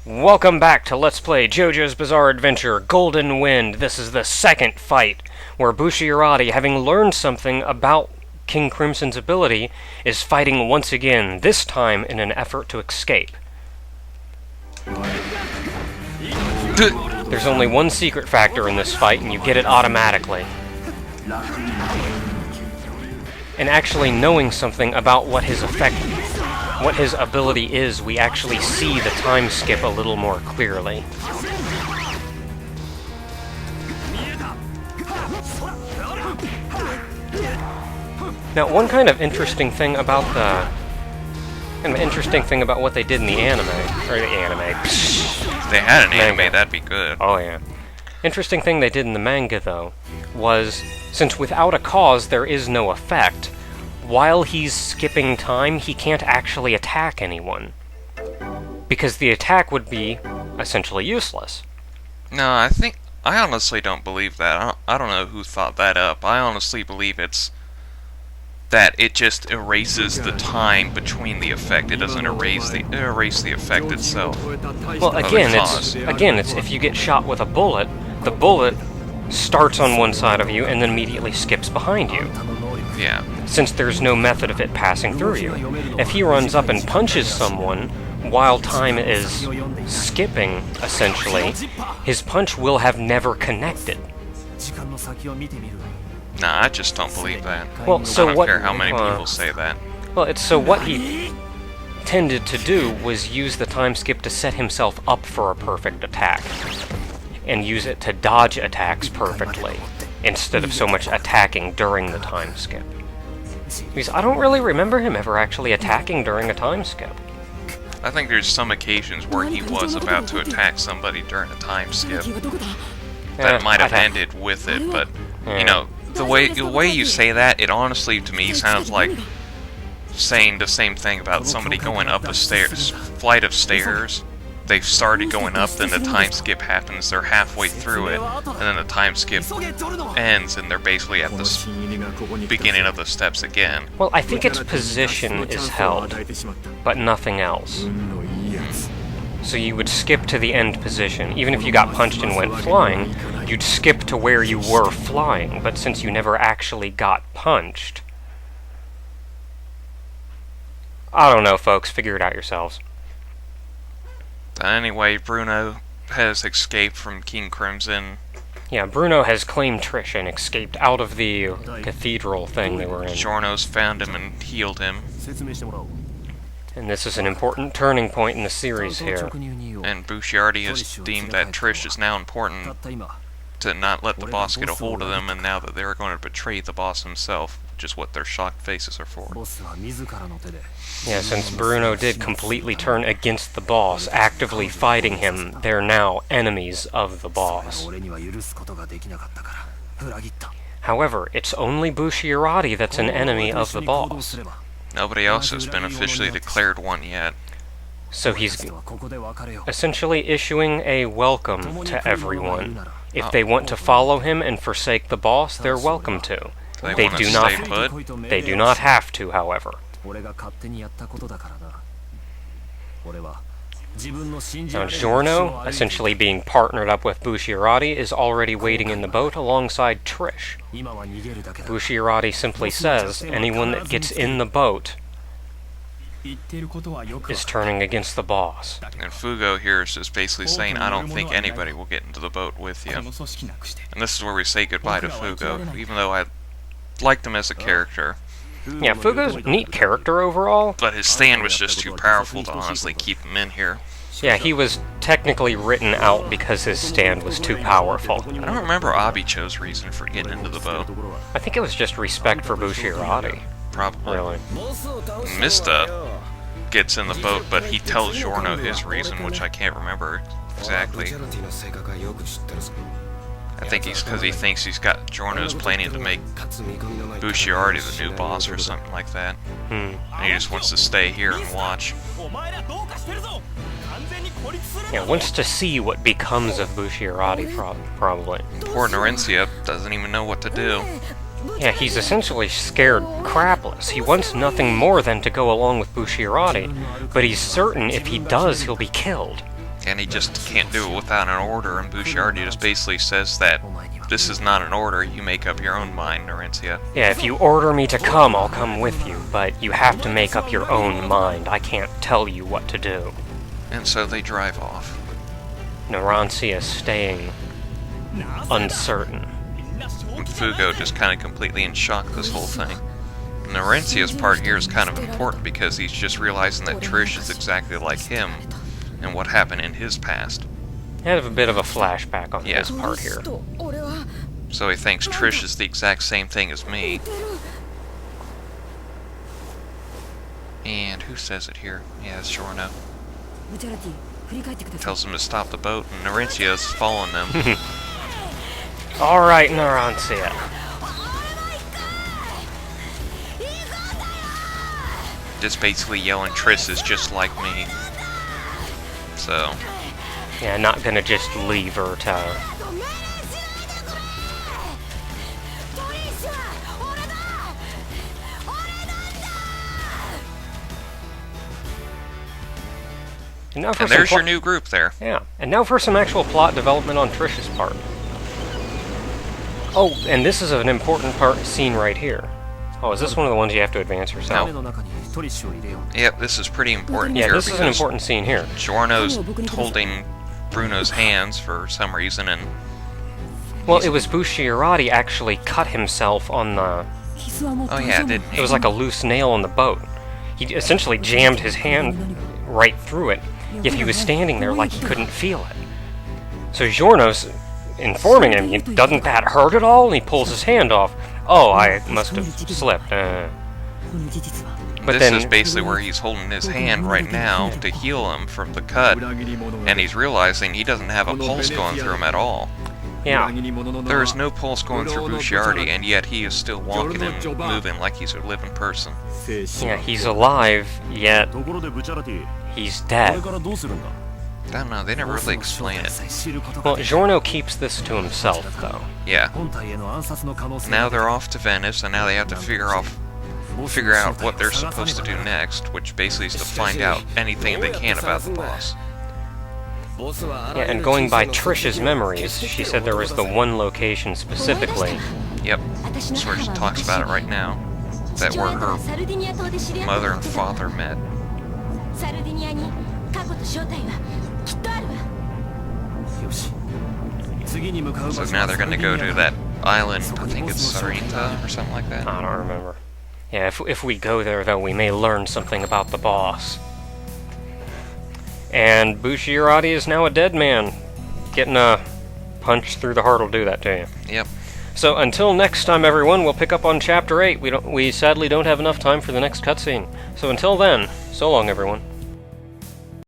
Welcome back to Let's Play JoJo's Bizarre Adventure Golden Wind. This is the second fight, where Bushiroadi, having learned something about King Crimson's ability, is fighting once again, this time in an effort to escape. There's only one secret factor in this fight, and you get it automatically. And actually knowing something about what his ability is, we actually see the time skip a little more clearly. Now, one kind of interesting thing about what they did in the anime, If they had an anime, that'd be good. Oh yeah. Interesting thing they did in the manga, though, was, since without a cause there is no effect, while he's skipping time, he can't actually attack anyone. Because the attack would be essentially useless. No, I honestly don't believe that. I don't know who thought that up. I honestly believe it's that it just erases the time between the effect. It doesn't erase the effect itself. Well, again, it's if you get shot with a bullet, the bullet starts on one side of you and then immediately skips behind you. Yeah. Since there's no method of it passing through you. If he runs up and punches someone while time is skipping, essentially, his punch will have never connected. Nah, I just don't believe that. Well, so I don't care how many people say that. Well, so what he tended to do was use the time skip to set himself up for a perfect attack, and use it to dodge attacks perfectly, instead of so much attacking during the time skip. Because I don't really remember him ever actually attacking during a time skip. I think there's some occasions where he was about to attack somebody during a time skip. That might have ended with it, but, you know, the way you say that, it honestly, to me, sounds like saying the same thing about somebody going up a flight of stairs. They've started going up, then the time skip happens, they're halfway through it, and then the time skip ends, and they're basically at the beginning of the steps again. Well, I think its position is held, but nothing else. So you would skip to the end position. Even if you got punched and went flying, you'd skip to where you were flying, but since you never actually got punched... I don't know, folks. Figure it out yourselves. Anyway, Bruno has escaped from King Crimson. Yeah, Bruno has claimed Trish and escaped out of the cathedral thing they were in. Giorno's found him and healed him. And this is an important turning point in the series here. And Bushiroadi has deemed that Trish is now important to not let the boss get a hold of them, and now that they're going to betray the boss himself, which is what their shocked faces are for. Yeah, since Bruno did completely turn against the boss, actively fighting him, they're now enemies of the boss. However, it's only Bushiroadi that's an enemy of the boss. Nobody else has been officially declared one yet. So he's essentially issuing a welcome to everyone. If they want to follow him and forsake the boss, they're welcome to. They do not have to, however. Now, Giorno, essentially being partnered up with Bushiroadi, is already waiting in the boat alongside Trish. Bushiroadi simply says, anyone that gets in the boat is turning against the boss. And Fugo here is just basically saying, I don't think anybody will get into the boat with you. And this is where we say goodbye to Fugo, even though I liked him as a character. Yeah, Fugo's a neat character overall. But his stand was just too powerful to honestly keep him in here. Yeah, he was technically written out because his stand was too powerful. I don't remember Abicho's reason for getting into the boat. I think it was just respect for Bushiroadi. Probably. Really. Mista gets in the boat, but he tells Giorno his reason, which I can't remember exactly. I think he's because he thinks Giorno's planning to make Bushiroadi the new boss or something like that. And he just wants to stay here and watch. Yeah, wants to see what becomes of Bushiroadi, probably. Poor Norencia doesn't even know what to do. Yeah, he's essentially scared crapless. He wants nothing more than to go along with Bushiroadi, but he's certain if he does, he'll be killed. And he just can't do it without an order, and Bushiardi just basically says that this is not an order, you make up your own mind, Norencia. Yeah, if you order me to come, I'll come with you, but you have to make up your own mind. I can't tell you what to do. And so they drive off. Norencia is staying uncertain. And Fugo just kind of completely in shock this whole thing. Norencia's part here is kind of important because he's just realizing that Trish is exactly like him and what happened in his past. I have a bit of a flashback on his part here. So he thinks Trish is the exact same thing as me. And who says it here? Yeah, it's Giorno. Tells him to stop the boat, and Norencia's following them. Alright, Norencia. Just basically yelling, Trish is just like me. So... yeah, not gonna just leave her to... And there's your new group there. Yeah, and now for some actual plot development on Trish's part. Oh, and this is an important scene right here. Oh, is this one of the ones you have to advance yourself? No. Yep, this is pretty important here. Yeah, this is an important scene here. Giorno's holding Bruno's hands for some reason, and... well, it was Bushiarati actually cut himself on the... oh yeah, didn't he? It was like a loose nail on the boat. He essentially jammed his hand right through it, yet he was standing there like he couldn't feel it. So Giorno's informing him, doesn't that hurt at all? And he pulls his hand off. Oh, I must have slipped. But this is basically where he's holding his hand right now to heal him from the cut, and he's realizing he doesn't have a pulse going through him at all. Yeah. There is no pulse going through Bushiardi, and yet he is still walking and moving like he's a living person. Yeah, he's alive, yet he's dead. I don't know, they never really explain it. Well, Giorno keeps this to himself, though. Yeah. Now they're off to Venice, and now they have to figure out what they're supposed to do next, which basically is to find out anything they can about the boss. Yeah, and going by Trish's memories, she said there was the one location specifically. Yep, that's where she talks about it right now. That where her mother and father met. So now they're going to go to that island, I think it's Sarinta or something like that. I don't remember. Yeah, if we go there, though, we may learn something about the boss. And Bushiarati is now a dead man. Getting a punch through the heart will do that to you. Yep. So until next time, everyone, we'll pick up on Chapter 8. We sadly don't have enough time for the next cutscene. So until then, so long, everyone.